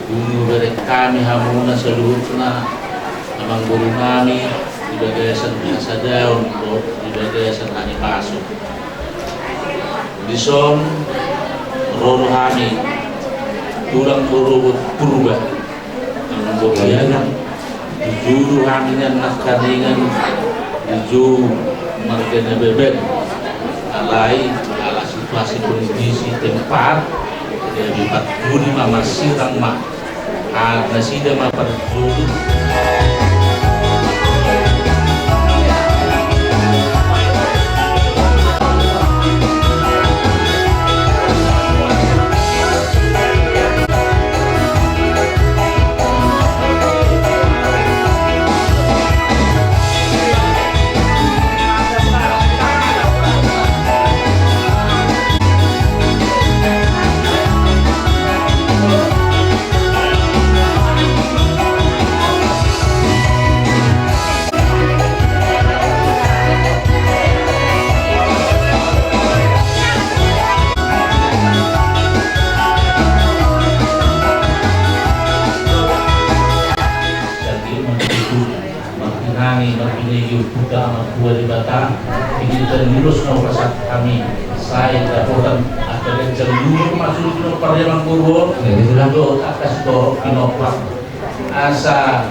Guru dari kami hamuna seluruhnya namang guru kami di bagasan biasa daun di bagasan ani masuk di son roro kami tulang guru purba namang bokianan di juru kami yang nakaringan di juru marganya bebek alai ala situasi kondisi tempat dia bipat guni mama sirang mak ada sida mah perjuru terus no pasat kami saya laporan akan cenderung masuk ke Parlemen Purwo lalu atas do pinopak asa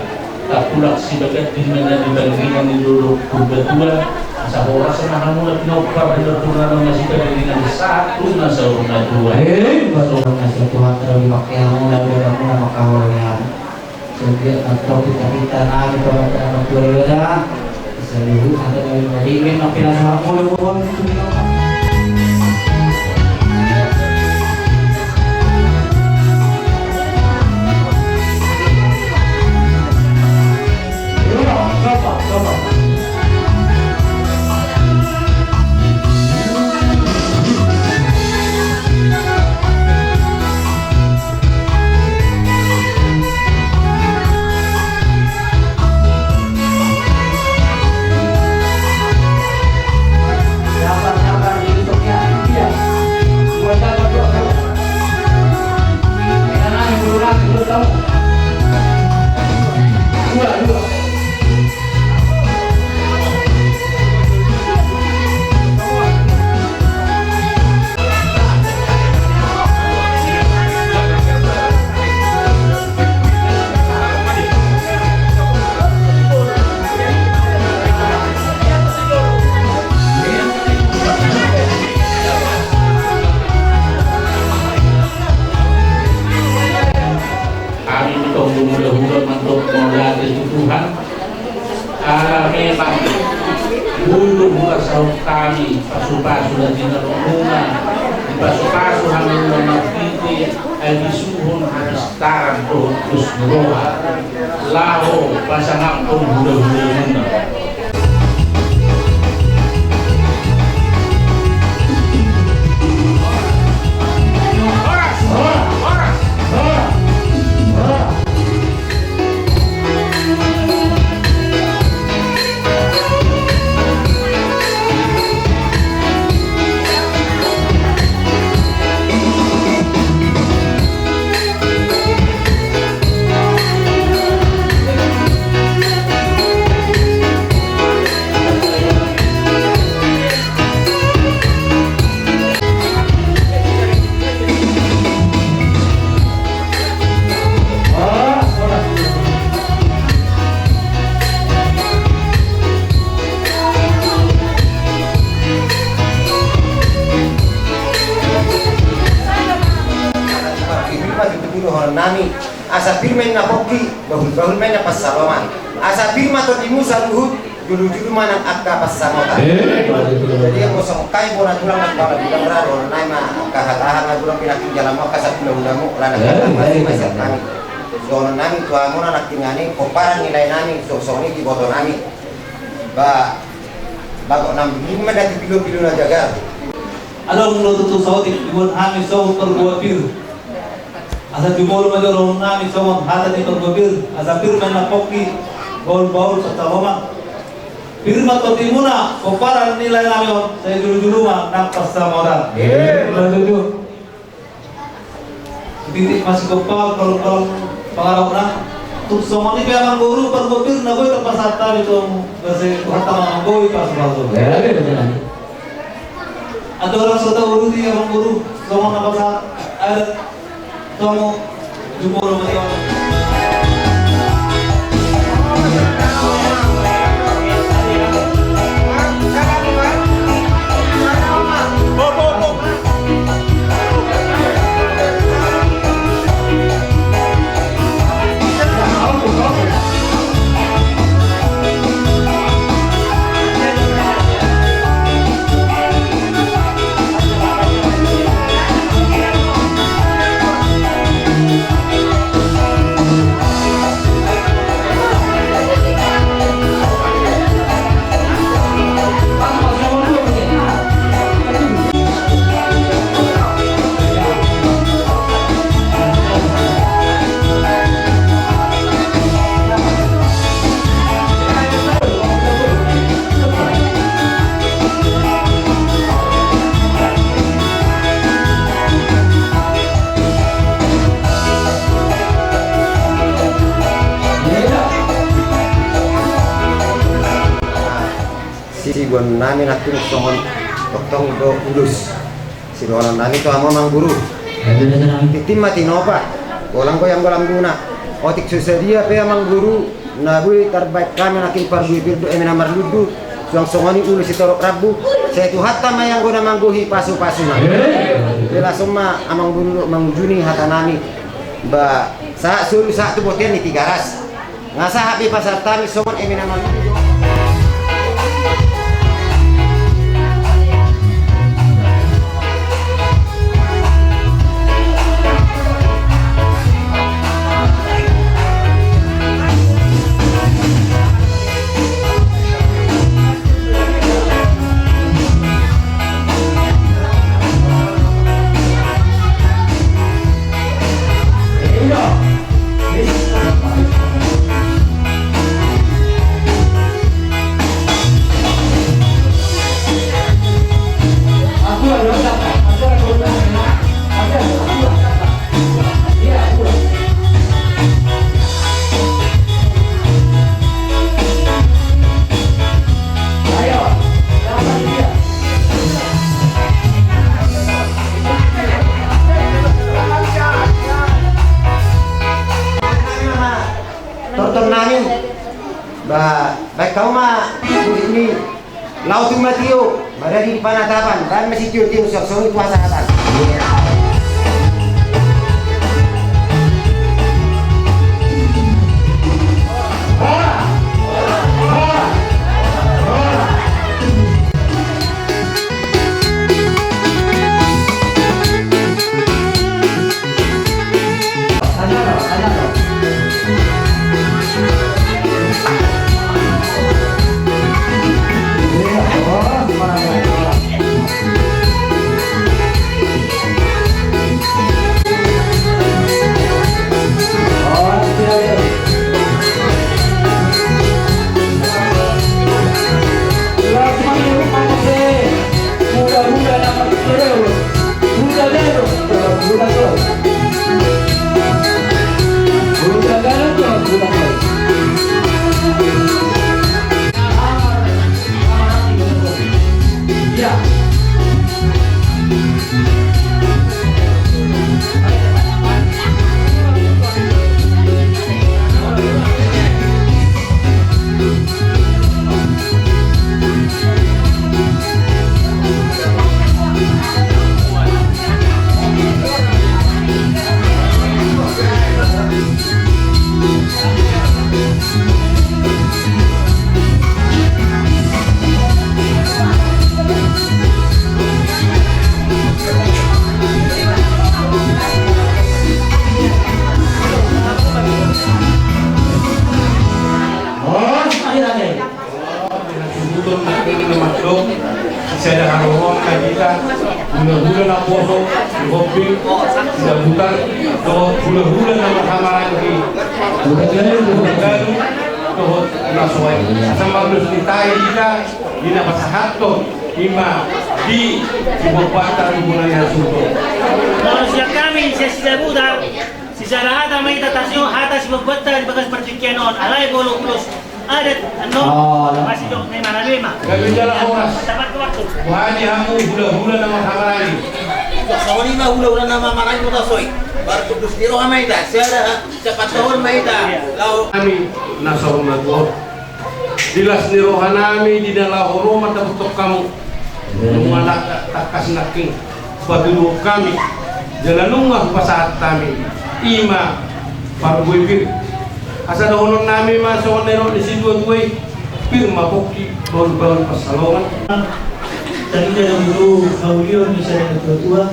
tak pulak si bagat di mana dibandingkan di dulu berbetua asa orang senang mula pinopak dan turun masih dengan satu nasa una dua masuk nasa Tuhan terlalu pakai yang mula mula makawalnya setiap atau kita nabi kalau kita berdua seluruh ada yang ingin apabila sama mula memang dulu bukan sahut kami pasu-pasu dan tidak rumah di pasu-pasu kami mengerti disuhun habis tarang terus meroha lahu pasangan pun budak-budak nami asa firmen na poki bahul men na pasalaman asa firma to di musa luhut julu manang akka pasamota jadi ako sa kay bona tulang nagbaga bilang raro na ma kahatahan na tulang pinaking jalan mo kasat ulang-ulang lana masih nami so nami to amo na naktingani komparan nilai nami so ni di boto nami ba bago nam di man dati bilo na jaga Alam mo to saudi ibon hami so perbuapir asa jumol madoro nami so hata di perbuapir asa pir man napoki bol sa tawama firma to timuna komparan nilai nami saya dulu mah nang pasta modal dulu titik masih kopal kalau pengarap na tuk somali pe amang guru pergopir na boy tempat sata itu kasi hatta amang boy pas baso ada orang sota guru di amang guru somong na basa ada somo jumoro mati orang si gon nami natin somon tong do ulus si dolan nami to amo mang guru titim mati nova golang ko yang golang guna otik susedia pe mang guru na bui terbaik kami nakin parbu birdo emena marludu suang songoni ulus si torok rabu saya tu hatta mayang gona mangguhi pasu-pasu na bela semua amang guru mangjuni hata nami ba sa suru sa tu boten ni tigaras ngasa habi pasar tami somon emena marludu. Tonton nami, baik kau mah ini laut matio, berada di Panatapan, dan masih tiup sok-sok itu asal-asal. Saya ada haruan kita, bulan-bulan nak puasa, kopi, tidak bukan, bulan-bulan nak berhamaran lagi, bulan-bulan, toh nasuai, sama belum kita, ina pasahato, ima di ibu bata hubungan yang sudah. Manusia kami kami sa sila budar, si Sarahata may tatasyo, hatas magbata di bagas pertikyanon, alay bolo plus, adat ano, masih dok may manalima. Gabi dala oras. Dapat ko waktu. Wani hamu hula-hula na makamarani. Sa lima hula-hula na mamaray mo tasoy. Baru kudus diro ka may da. Siya cepat tahun may da. Lau Kami nasa umagot. Dilas ni rohanami di dalam hormat untuk kamu. Menganak takas naking patuloy kami. Jalanungah pasahat kami. Ima parbuipir. Asa dahonon nami masuk nero di situ gue. Pirma poki bol-bol pasalongan. Tadi dalam dulu Aulion di sana ketua.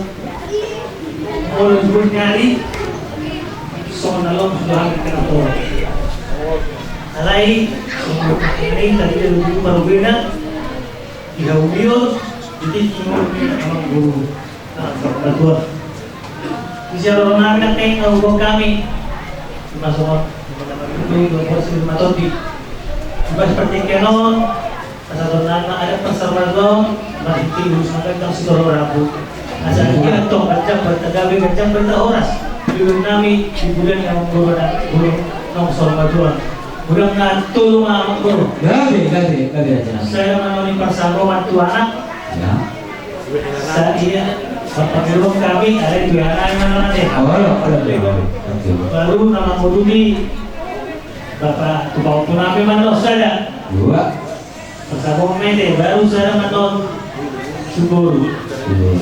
Kalau dulu nyari, soal nalong sudah hampir kena. Alai, ini tadi dulu baru beda. Di Aulion, jadi cuma memang guru ketua. Bisa orang nak tengok guru kami masuk itu posisi matoti. Bukan seperti kenon, asal nama ada pasar baru, masih tinggi semacam sidor rabu. Asal kita toh macam bertagabi macam bertahoras. Dulu kami di bulan yang guru nongsor bajuan. Bulan nak tolong amak guru. Gabi aja. Saya mengalami persamaan tu anak. Ya. Saya bapak guru kami ada dua anak yang mana deh. Baru nama Mududi. Bapak tukang tunami manos saja. Dua. Bersama mede baru saya manon syukur.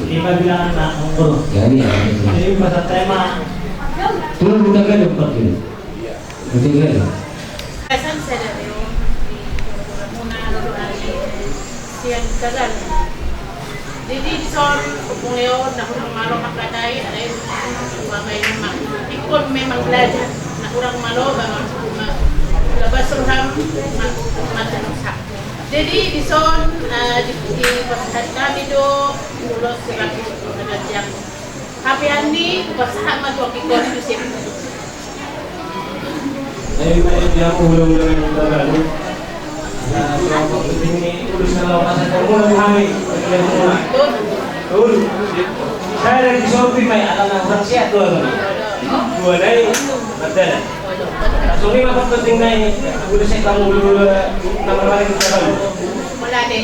Lima bilang anak ngurus. Jadi Jadi pasal tema turun bukan kan empat kilo. Betul kan? Kesan saya dari Muna lalu hari siang kagal. Jadi son pungleon nak orang malu makadai ada yang wakai memang ikut memang belajar nak orang malu bangun rumah lepas surham makan sak. Jadi di son di pasal kami do mulut surat dengan yang kami ini pasal matu ikut itu dia ulang-ulang yang terlalu. Nah, kelompok ini urusan lokasi kamu kami. Betul. Saya dari Sopi mai anak orang siap tuh. Dua dari betul. Sopi apa penting naik? Udah saya kamu dulu nama lain kita dulu. Mulai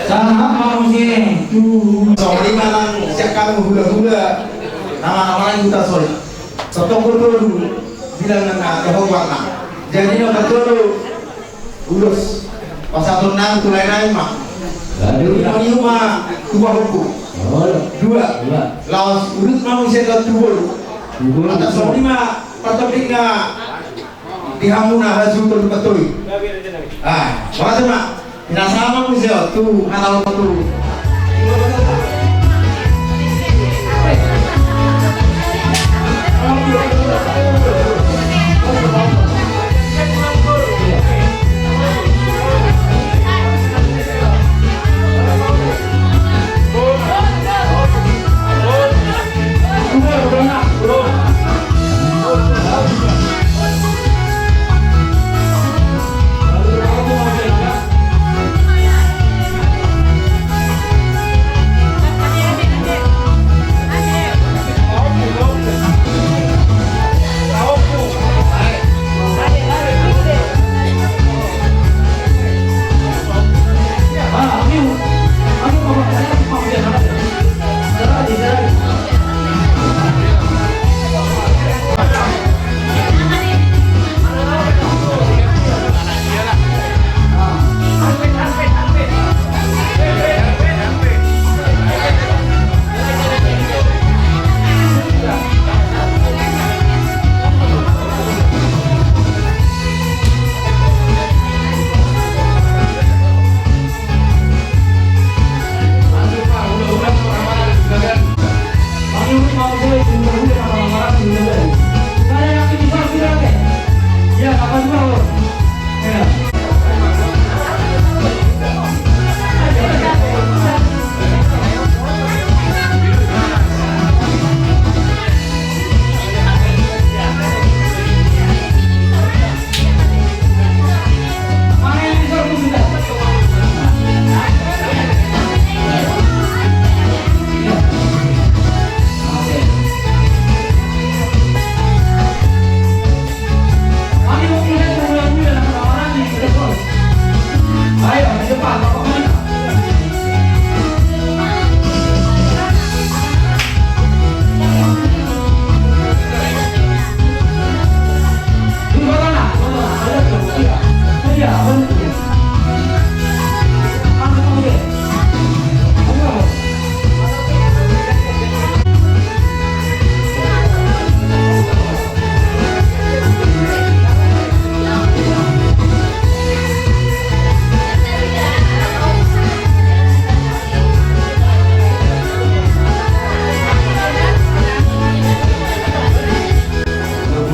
Sama mau sini. So, lima lang siya kami hula-hula. Nama-nama lang kita sorry. So, tunggu dulu bilang na kahawak na. Jadi no betul ulus pasal nang tulay na ima. Lalu ini rumah dua hukum. Dua. Laos ulus mau saya dua. Ada so lima patopik na dihamuna hasil betul. Waktu mak pinasama mo siya tu halaw tu.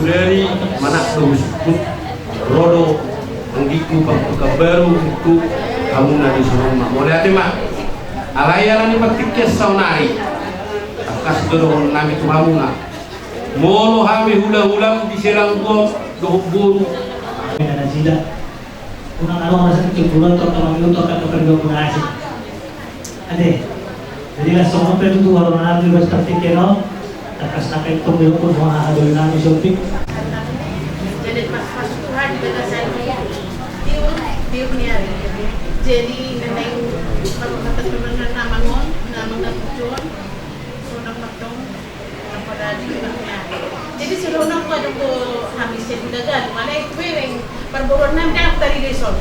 dari mana sebut rodo anggiku bangku baru itu kamu nadi semua boleh hati mak alayaran ni batiknya saunari akas dorong nami tu kamu nak molo hami hula-hula di selang gua doh buru Dengan sila, unang masa kecil bulan atau kalau itu akan kerja pun asik. Ade, jadi lah semua itu orang nanti bas terfikirno, akas nak itu dia pun semua ada nami shopping. Jadi pas Tuhan juga saya dia punya jadi neneng kalau kata teman nama ngon nama ngon sunang matong apa tadi juga jadi sudah nak pada ko habis itu dagan mana itu bereng perburuan nanti aku dari desa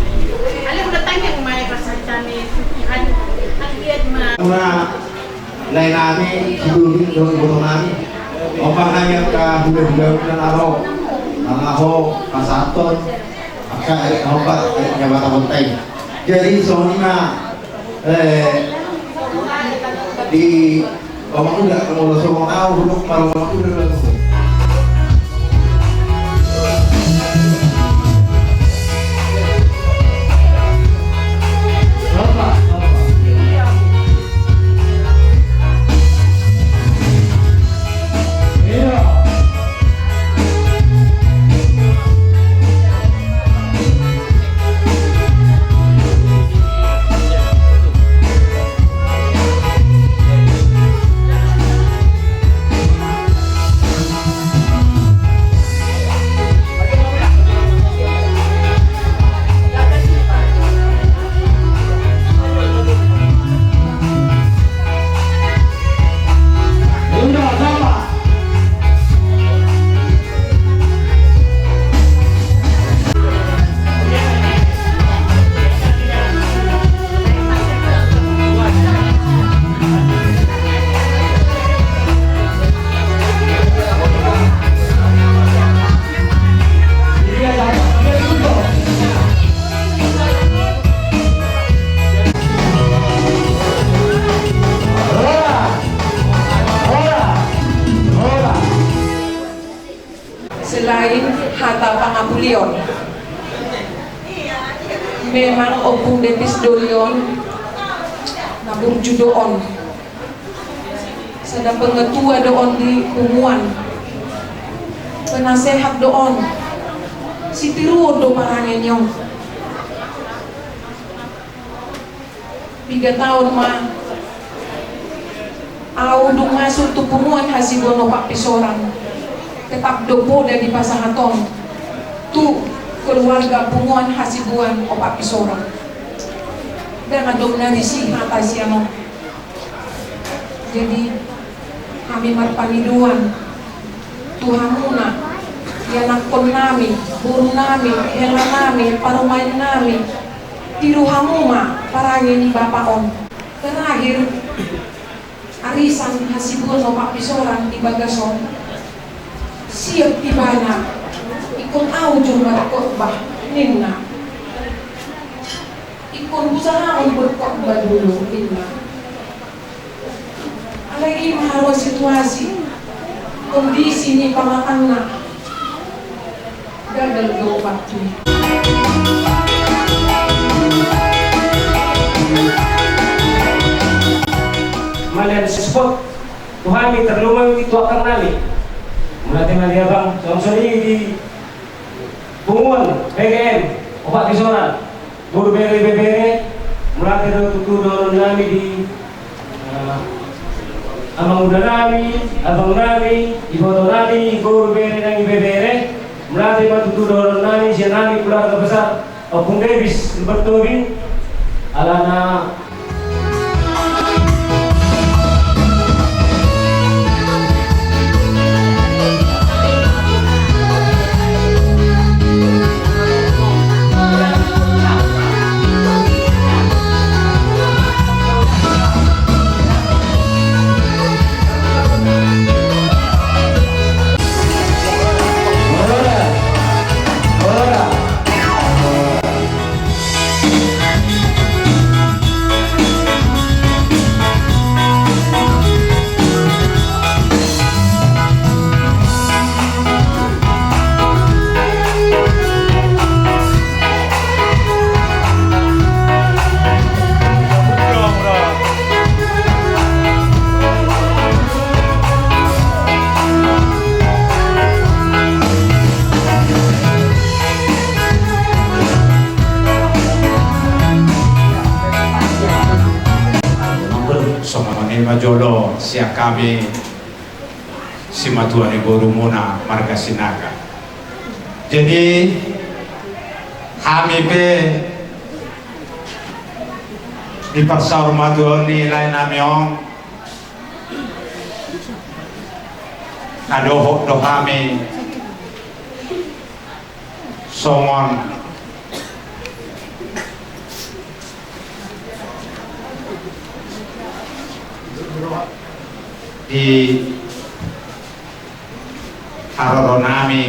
ale udah tanya mai pasangan ni an lihat mah lain nami siduri dong botong nami opak nami ka bulan bulan aro angaho kasaton aka obat nyabata kontai jadi soalnya di omong udah kalau semua tahu dulu kalau omong udah selain Hatta Pangabulion. Memang Opung Depis Dolion nabur judoon. Sedang pengetua doon di Umuan. Penasehat doon. Si Tiruo do parangenyo. 3 tahun mah Audung masuk tu Pumuan Hasibono Pak Pisoran. Tetap dopo dari Pasahaton tu keluarga Punguan Hasibuan Opak Pisoran dan adong dari si Hatta siamo. Jadi kami marpaniduan Tuhamuna yanakon nami burung nami hela nami parumain nami tiruhamuma parangin bapak on terakhir arisan Hasibuan Opak Pisoran di Bagason siap di mana ikon aujung berkhotbah ninna ikon usaha berkhotbah dulu ninna alagi maharwa situasi kondisi ni pamakanna gagal go waktu malian spot Tuhan terlalu itu akan nali mulai dengan bang soalnya di Punguan PGM Opak Pisoran guru bere mulai dari tutu dorong nami di amang udah nami abang nami ibu nami guru bere nang bere mulai dari tutu dorong nami si nami keluarga besar Opung Depis bertobin alana majolo siya kami si Matua ni Guru Muna Marga Sinaga. Jadi kami pe di pasar Matua ni lain namyong adoh do kami songon di Haroronami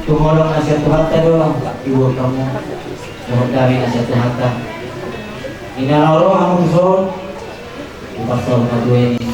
tumolong nasihat Tuhan dong, ibu kamu mohon dari nasihat Tuhan. Ini orang kamu son di pasal kedua ini.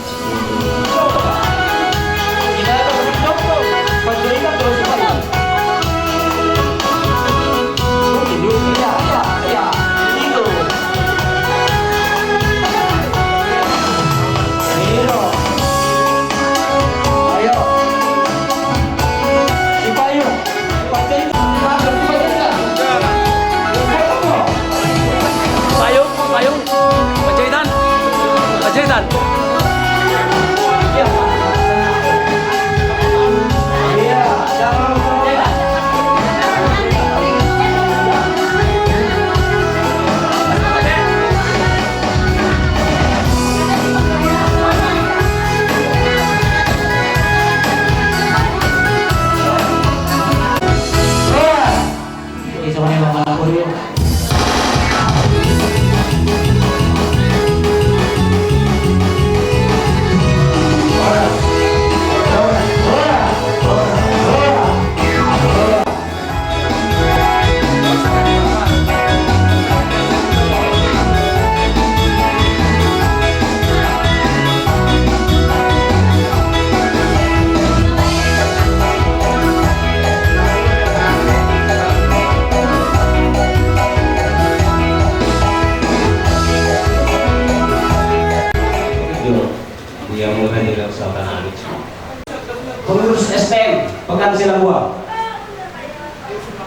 Pengurus STM Pekan Silambua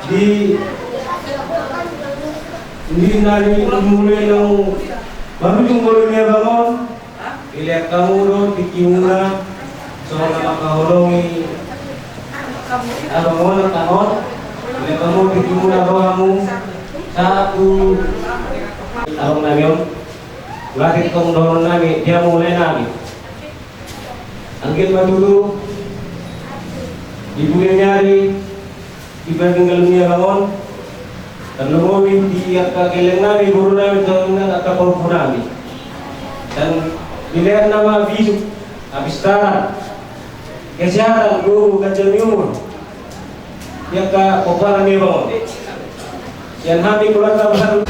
di dari mulai yang baru mulai bangun lihat kamu do tikimuna soal makaholongi abangon tangon lihat kamu tikimuna kamu satu tahun nabion lakit kong doron nabi dia mulai nabi angin madulu ibu yang nyari ibu tinggal dunia bangun dan lumawin di kakilang namin guru namin tahun na nakakorpo namin dan pilihan nama bisuk abistaran kesehatan guru kajanyumur yang ka koparan niya bangun yan kami keluarga besar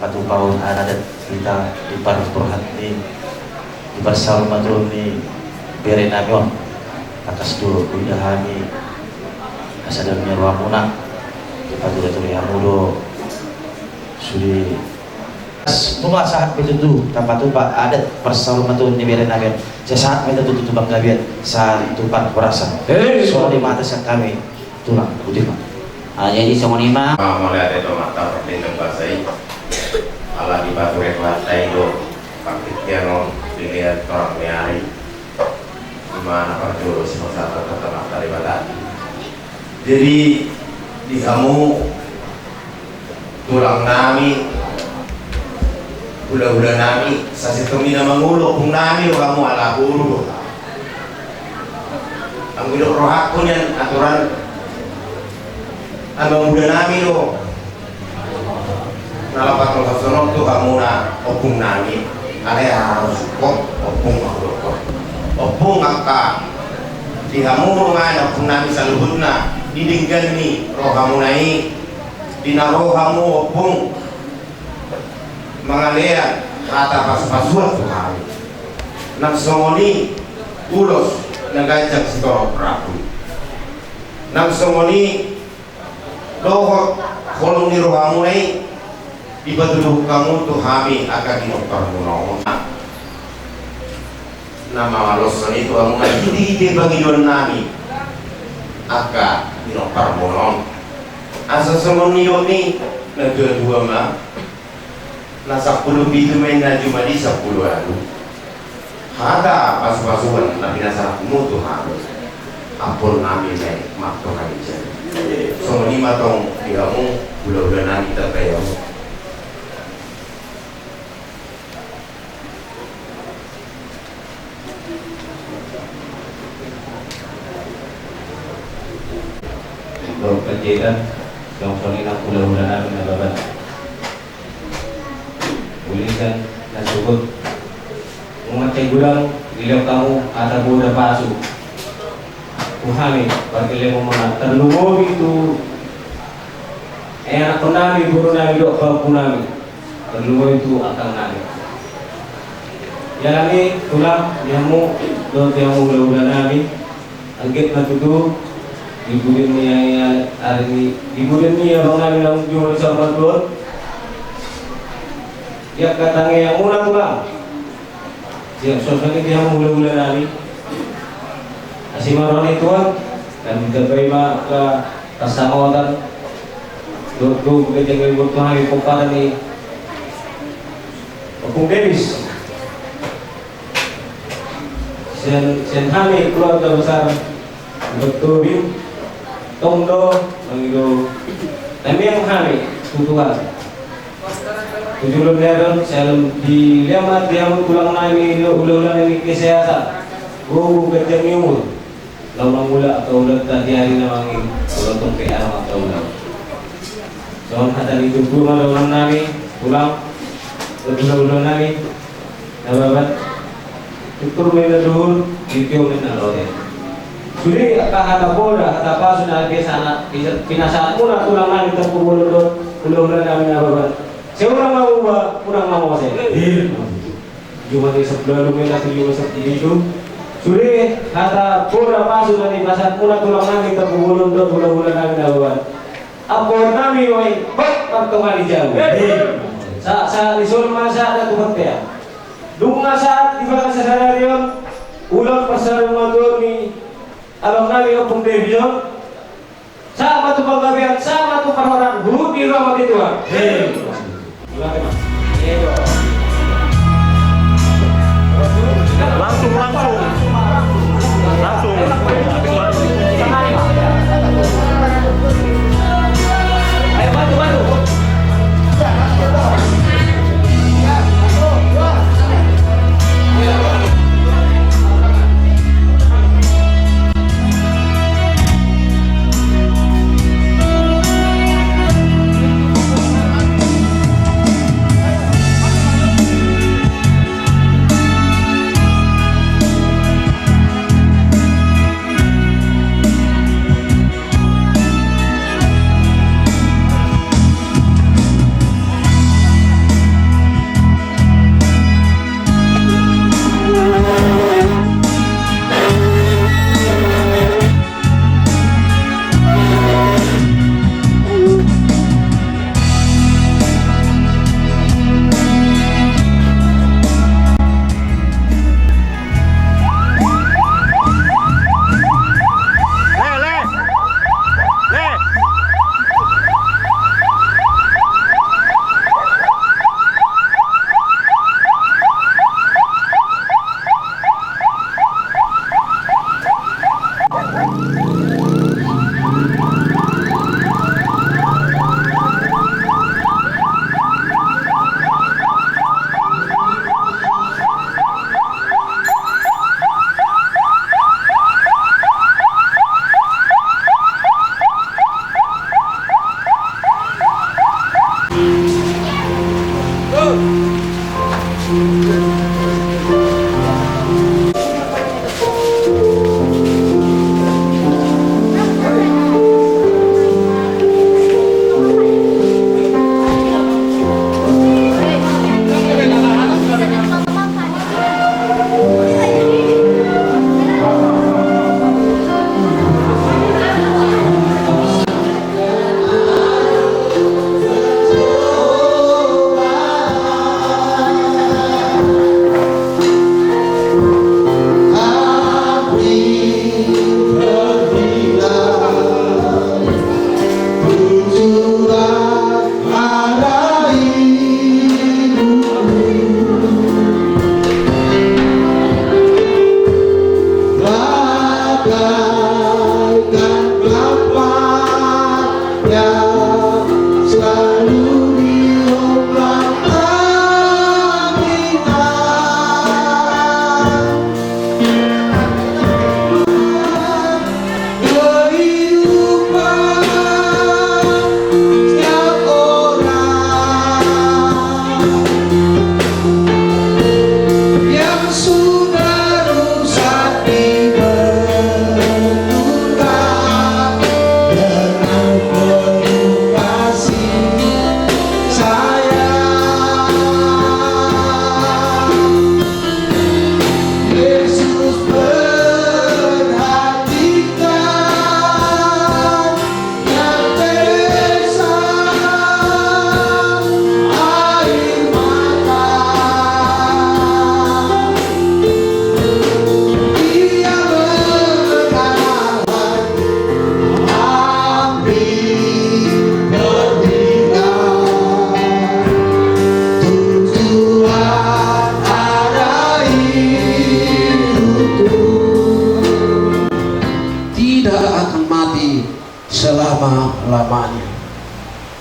Patupau adat kita di Parpurhat di Barsal Madron ni Bere Nabion atas dulu kudahani asadamnya ruamuna di Padura Turi Hamudo sudi Numa saat itu tanpa tupa adat persaluman tuh diberi nagen. Sesaat itu tuh bang gabian saat tupan perasa. Soal di mata sang kami tulang putih mah. Jadi semonima. Melihat itu mata pertindung basai. Allah di batu reklat itu pakitiano dilihat orang meari. Dimana perjurus masyarakat tetap dari badan. Jadi di kamu tulang nami Hula-hula nami, sa situmina mangulo, kung nami o kamu ala ulo. Ang gulo rohak ko niyan, aturan. Ang hula nami o. Nalapat mo kasunod to kamu na opung nami. Alay harus support, opung ako. Opung ka. Di kamu nga, opung nami sa luhod na. Didinggan ni, roha mo na dinaro kamu opung. Mga leyan, kata pas-pasuan to kami. Nagsongoni, ulos, nagajak si Toro Prabu. Nagsongoni, doho, kolong ni rohamu na ibaduluh kamu to kami agak dinoktor mo noon. Na mamalos na ito ang mga hindi Panginoon namin agak dinoktor mo noon. Asa songoni yun ni, nagdua-dua ma, nasa 10 bitu main na jumali sa 10 ano. Hada pas-pasuan na pinasarap mo to halos. Apol namin may makto kami dyan. So lima tong tiga mo, ula-ula namin kita kayo. Untuk kejadian yang soalnya ula-ula namin na babat. Ulisan na sugod umatay gulang ilaw kamu ata buda pasu kuhami pagkili mo mga terlumobi itu anak ko namin guru namin do kapu namin terlumobi itu akang namin yalami tulang yamu do yamu ula-ula namin agit na tutu ibudin niya hari ibudin niya bang namin ang jumlah sa mga ya katanya yang ulang-ulang siap sosoknya dia mula-mula nami asimaron itu dan kita terima ke kasamawan dulu kita jangan butuh hari poparan ni Opung Davis sen kami keluarga besar betul Tondo mengido tapi yang kami tutuan Tujuan leron selum di liamat dia tulang nami ulang nami kesehatan. Kerja nyumur. Lawan mula atau ulat tadi hari namangin. Ulang tongke alam atau ulang. Soal kata itu pun lawan nami pulang. Ulang nami. Nababat. Tutur mena dulu ditio mena lore. Suri kata bola kata pasu na sana pinasaan muna tulang nami terkumpul ulang nami nababat. Saya orang mau kurang mau saya. Cuma di sebelah lumayan lagi cuma seperti itu. Suri kata pura pasu dari pasar pura tulang nami terkumpul untuk bulan-bulan nami dawan. Apa nami woi bak pertemuan jauh. Sa disuruh masa ada tuh ya. Dunga saat di bawah sadarion ulang pasar motor ni alam nami Opung Davis. Sama tuh penggabian, sama tuh perhoran guru di rumah itu. Ayo bantu.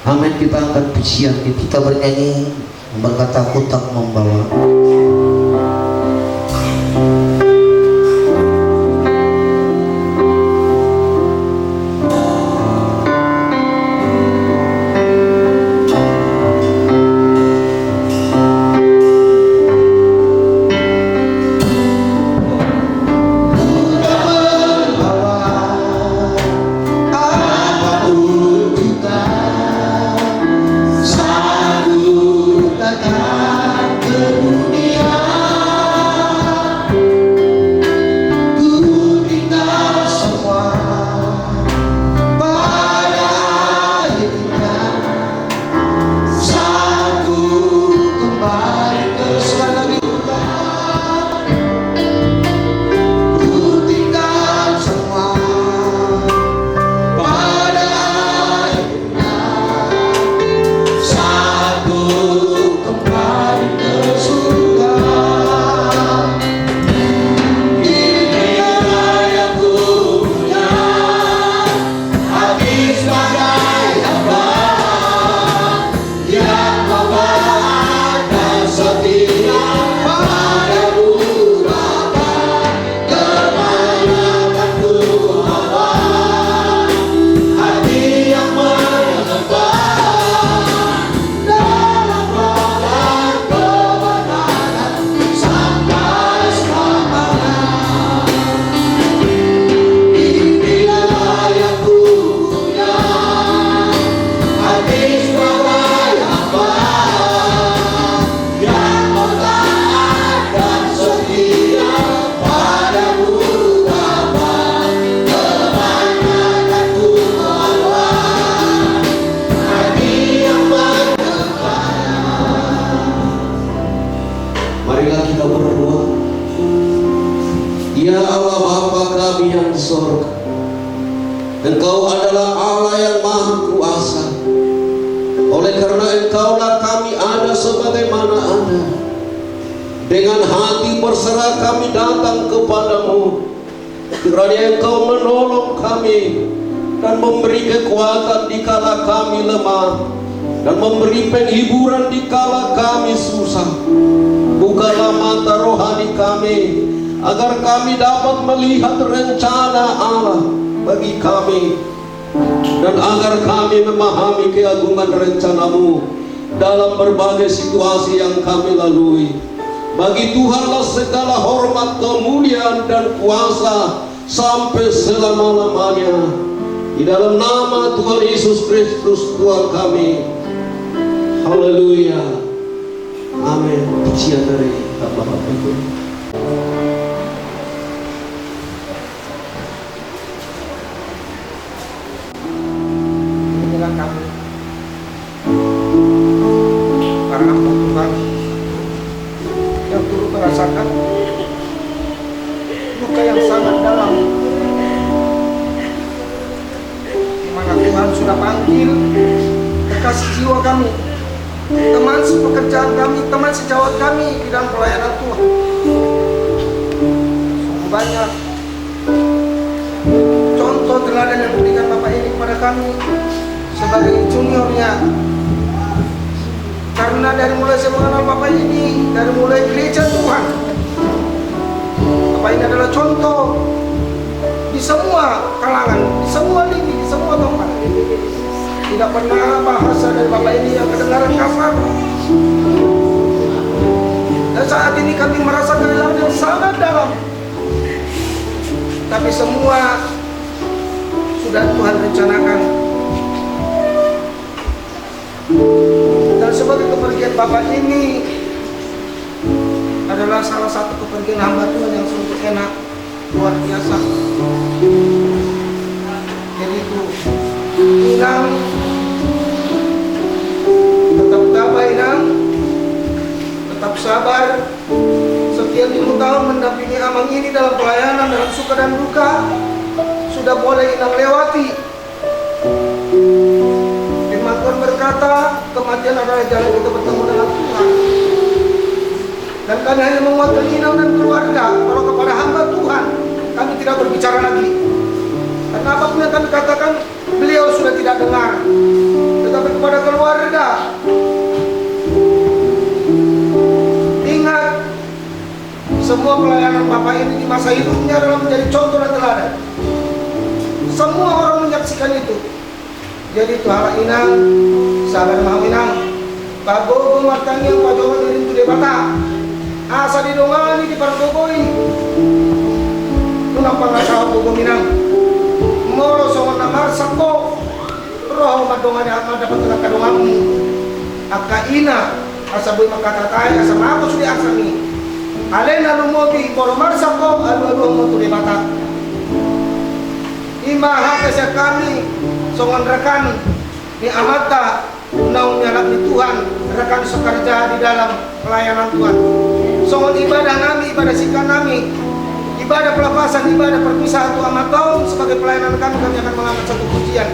Amin. Kita angkat pujian, kita bernyanyi berkata aku tak membawa. Ya Allah Bapa kami yang di sorga, Engkau adalah Allah yang maha kuasa. Oleh karena Engkaulah kami ada sebagaimana ada. Dengan hati berserah kami datang kepadamu, kiranya Engkau menolong kami dan memberi kekuatan dikala kami lemah, dan memberi penghiburan dikala kami susah. Bukalah mata rohani kami, agar kami dapat melihat rencana Allah bagi kami, dan agar kami memahami keagungan rencanamu dalam berbagai situasi yang kami lalui. Bagi Tuhanlah segala hormat, kemuliaan, dan kuasa sampai selama-lamanya. Di dalam nama Tuhan Yesus Kristus Tuhan kami. Haleluya. Amin. Pujian dari Bapak Ibu. Inilah kami para hamba Tuhan yang turut merasakan luka yang sangat dalam, di mana Tuhan sudah panggil kekasih jiwa kami, teman sepekerjaan kami, teman sejawat kami di dalam pelayanan Tuhan. Sungguh banyak contoh teladan yang diberikan Bapak ini kepada kami sebagai juniornya. Karena dari mulai saya mengenal Bapak ini, dari mulai gereja Tuhan, Bapak ini adalah contoh di semua kalangan, di semua lini, di semua tempat. Tidak pernah bahasa dari Bapak ini yang kedengaran kasar. Dan saat ini kami merasa kehilangan yang sangat dalam. Tapi semua sudah Tuhan rencanakan. Dan sebagai kepergian Bapak ini adalah salah satu kepergian hamba Tuhan yang sungguh enak, luar biasa. Jadi itu Inang, tetap tabah Inang, tetap sabar. Setiap 5 tahun mendampingi Amang ini dalam pelayanan, dalam suka dan duka, sudah boleh Inang lewati. Firman Tuhan berkata, kematian adalah jalan kita bertemu dengan Tuhan. Dan kami hanya menguatkan Inang dan keluarga. Kalau kepada hamba Tuhan, kami tidak berbicara lagi. Karena apapun yang kami katakan, beliau sudah tidak dengar. Tetapi kepada ini di masa hidupnya adalah menjadi contoh dan teladan. Semua orang menyaksikan itu. Jadi Tuhan inang, sabar mau inang, Pak Gogo martangi yang Pak Johan itu di bata, asa di dongani di pargogoi, nunang pangasah Gogo minang, moro songon namar sako, roh madongani amat dapat telah kadongamu, akka ina, asa boy makatatai, asa mako sudi asami, alena lumobi, moro marsako, alu-alu mo di bata. Imaha kasih kami songon rekan ni amata naung nyalap di Tuhan, rekan sekerja di dalam pelayanan Tuhan. Songon ibadah kami, ibadah sikap kami, ibadah pelepasan, ibadah perpisahan Tuhan matau sebagai pelayanan kami akan mengangkat satu pujian.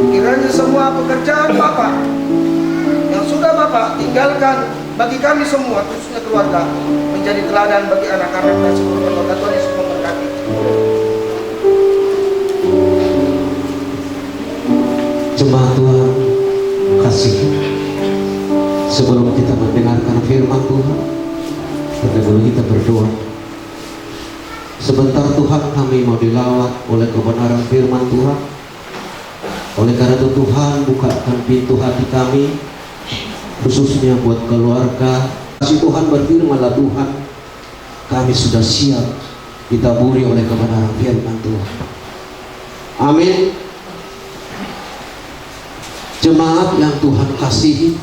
Kiranya semua pekerjaan Bapak yang sudah Bapak tinggalkan bagi kami semua, khususnya keluarga, menjadi teladan bagi anak-anak dan seluruh keluarga. Tuhan Yesus memberkati. Jemaat Tuhan kasih, sebelum kita mendengarkan firman Tuhan, terdahulu kita berdoa. Sebentar Tuhan, kami mau dilawat oleh kebenaran firman Tuhan. Oleh karena itu Tuhan, bukakan pintu hati kami, khususnya buat keluarga. Kasih Tuhan, berfirmanlah Tuhan, kami sudah siap ditaburi oleh kebenaran firman Tuhan. Amin. Jemaat yang Tuhan kasihi,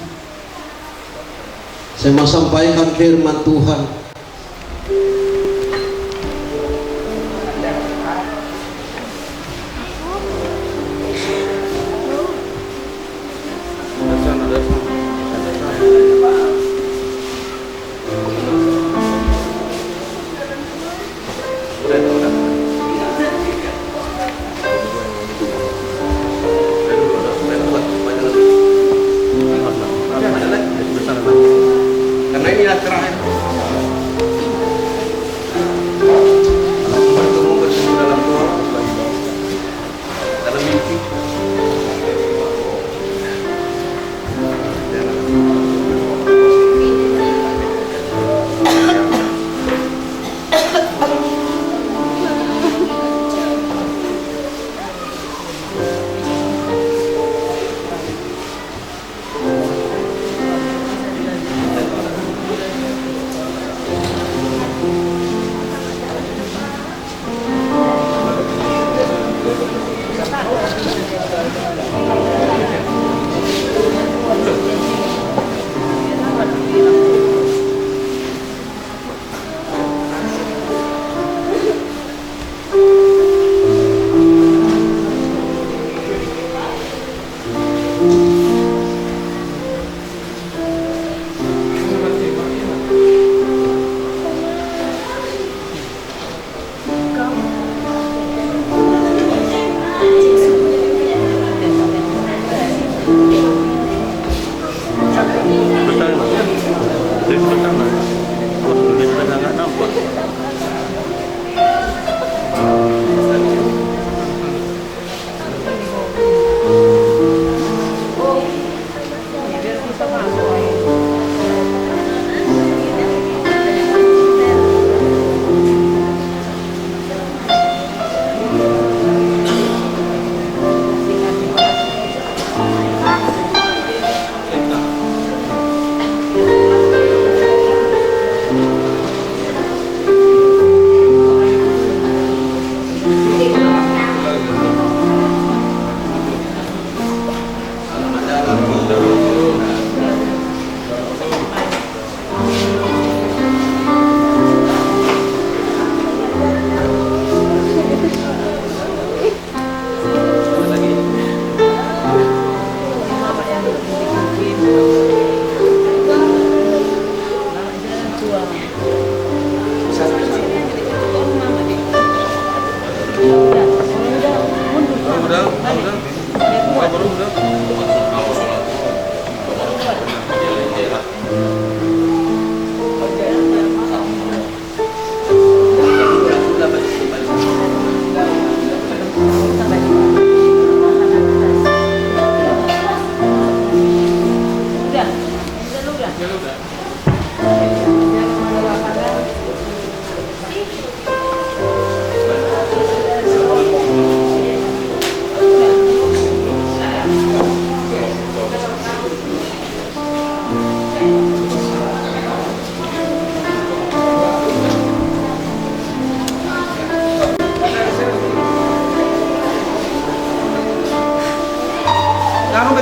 saya mau sampaikan firman Tuhan. Karena ini terakhir. Bertemu dalam doa, dalam mimpi.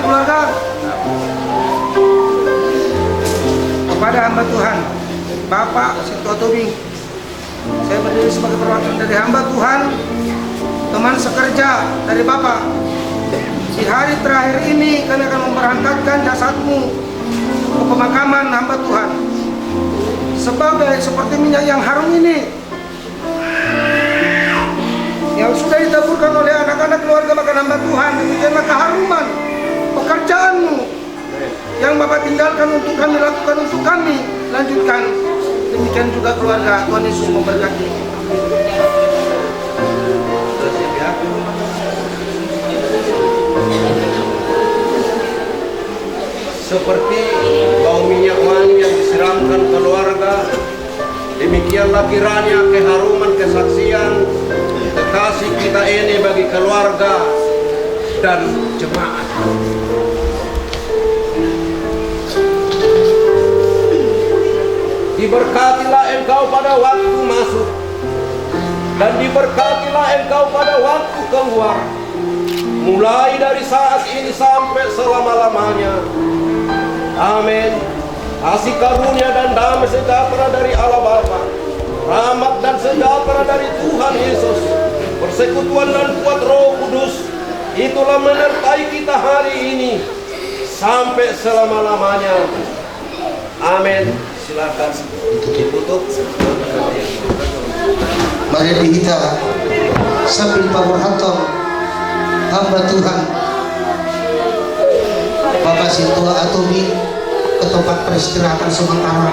keluarga, kepada hamba Tuhan Bapak Sito Tobing, saya berdiri sebagai perwakilan dari hamba Tuhan, teman sekerja dari Bapak. Di hari terakhir ini kami akan memberangkatkan jasadmu ke pemakaman hamba Tuhan sebagai seperti minyak yang harum ini yang sudah ditaburkan oleh anak-anak keluarga makan hamba Tuhan. Demikianlah keharuman pekerjaanmu yang Bapak tinggalkan untuk kami lakukan, untuk kami lanjutkan. Demikian juga keluarga. Tuhan Yesus memberkati. Seperti bau minyak wangi yang disiramkan keluarga, demikianlah kiranya keharuman kesaksian kekasih kita ini bagi keluarga dan jemaat. Diberkatilah engkau pada waktu masuk dan diberkatilah engkau pada waktu keluar. mulai dari saat ini sampai selama-lamanya. Amin. Kasih karunia dan damai sejahtera dari Allah Bapa, rahmat dan sejahtera dari Tuhan Yesus, persekutuan dan kuat Roh Kudus, itulah menyertai kita hari ini sampai selama-lamanya. Amin. Silakan ditutup. Mari kita sambil Pak Hantom, hamba Tuhan Bapak Sintua Atomi ke tempat peristirahatan sementara.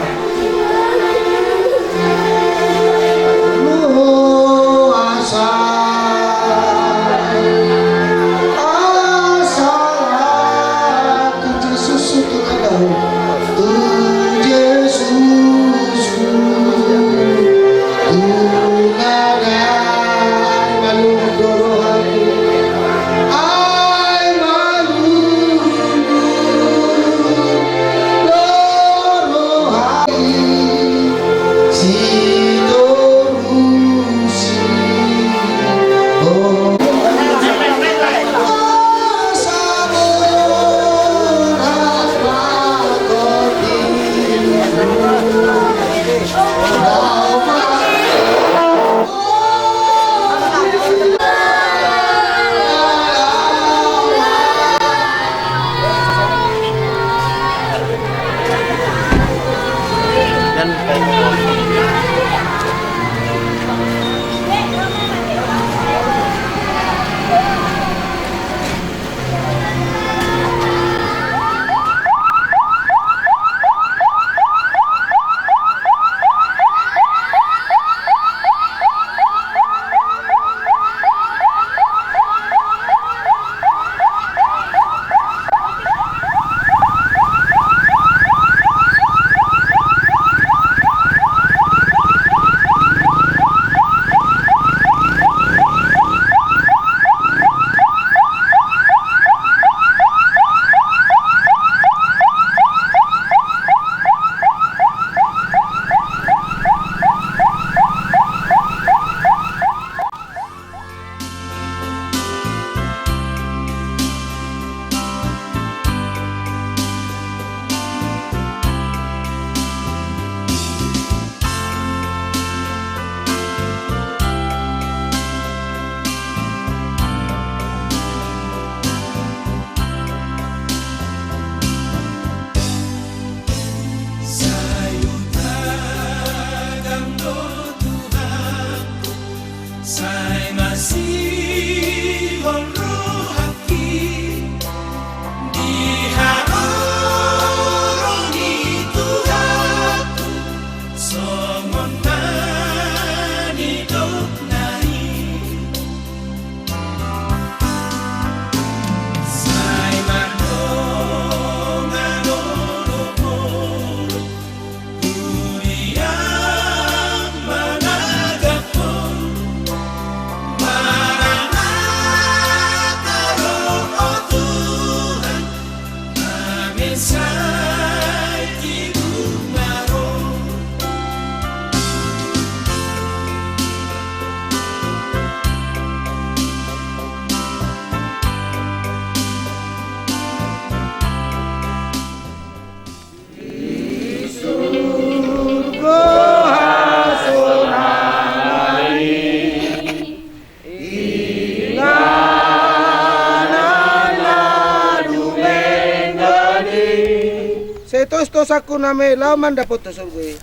Setos aku name laman dapat surga.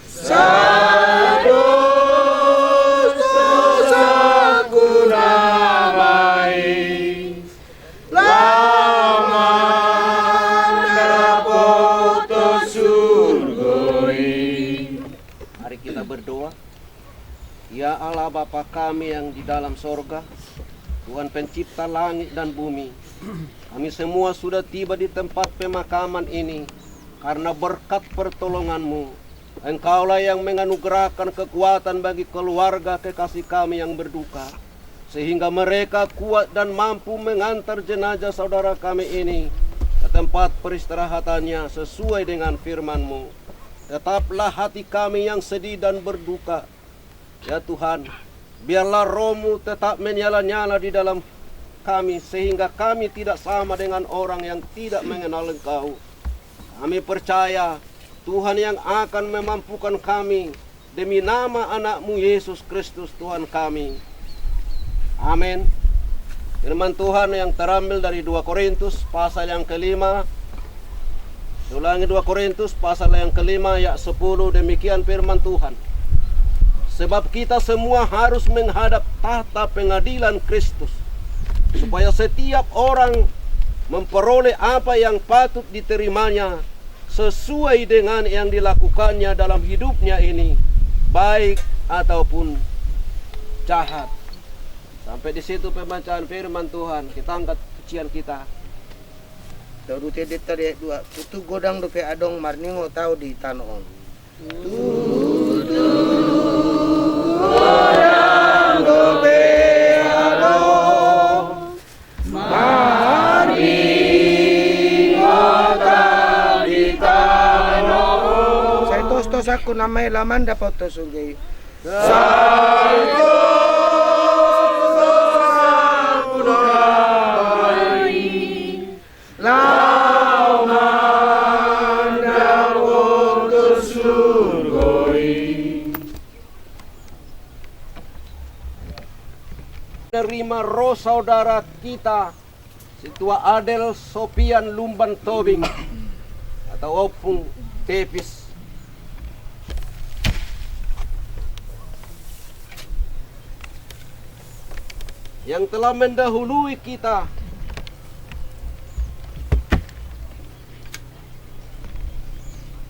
Sados aku namai laman dapat surga. Mari kita berdoa. Ya Allah Bapa kami yang di dalam sorga, Tuhan pencipta langit dan bumi, kami semua sudah tiba di tempat pemakaman ini karena berkat pertolongan-Mu. Engkaulah yang menganugerahkan kekuatan bagi keluarga kekasih kami yang berduka, sehingga mereka kuat dan mampu mengantar jenazah saudara kami ini ke tempat peristirahatannya sesuai dengan firman-Mu. Tetaplah hati kami yang sedih dan berduka. Ya Tuhan, biarlah Roh-Mu tetap menyala-nyala di dalam kami, sehingga kami tidak sama dengan orang yang tidak mengenal Engkau. Kami percaya Tuhan yang akan memampukan kami demi nama anak-Mu Yesus Kristus Tuhan kami. Amin. Firman Tuhan yang terambil dari 2 Korintus pasal yang ke-5. Ulangi 2 Korintus pasal yang ke-5 ayat 10, demikian firman Tuhan. Sebab kita semua harus menghadap tahta pengadilan Kristus, supaya setiap orang memperoleh apa yang patut diterimanya sesuai dengan yang dilakukannya dalam hidupnya ini, baik ataupun jahat. Sampai di situ pembacaan firman Tuhan. Kita angkat pujian kita. Daud tadi tadi dua tutu godang dope adong marningo tahu di tanon. Godang dope adong marningo tahu di tanon. Saya tos aku namai laman dapat tos sungai. Menerima roh saudara kita Situa Adel Sopian Lumban Tobing atau Opung Tepis, yang telah mendahului kita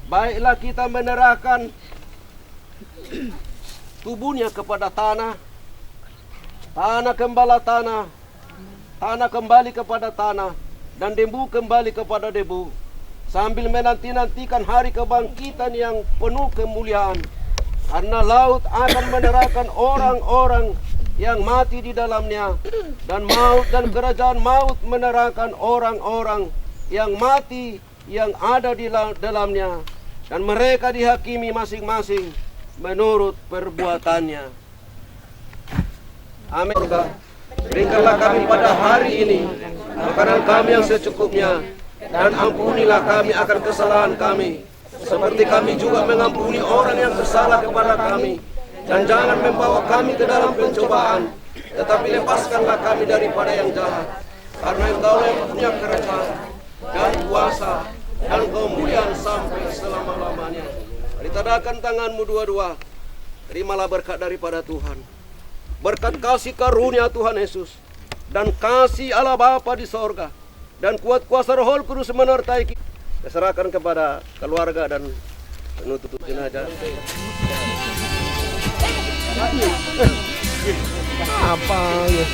baiklah kita menyerahkan tubuhnya kepada tanah, tanah kembali tanah, tanah kembali kepada tanah, dan debu kembali kepada debu, sambil menanti-nantikan hari kebangkitan yang penuh kemuliaan. Karena laut akan menyerahkan orang-orang yang mati di dalamnya, dan maut dan kerajaan maut menyerahkan orang-orang yang mati yang ada di dalamnya, dan mereka dihakimi masing-masing menurut perbuatannya. Amin. Berikanlah kami pada hari ini makanan kami yang secukupnya, dan ampunilah kami akan kesalahan kami, seperti kami juga mengampuni orang yang bersalah kepada kami. Dan jangan membawa kami ke dalam pencobaan, tetapi lepaskanlah kami daripada yang jahat. Karena Engkau yang punya kerajaan dan kuasa dan kemuliaan sampai selama-lamanya. Ditadahkan tanganmu dua-dua, terimalah berkat daripada Tuhan. Berkat kasih karunia Tuhan Yesus, dan kasih Allah Bapa di sorga, dan kuat kuasa Roh Kudus menyertai kita. Diserahkan kepada keluarga dan penutup jenazah. Apa ya?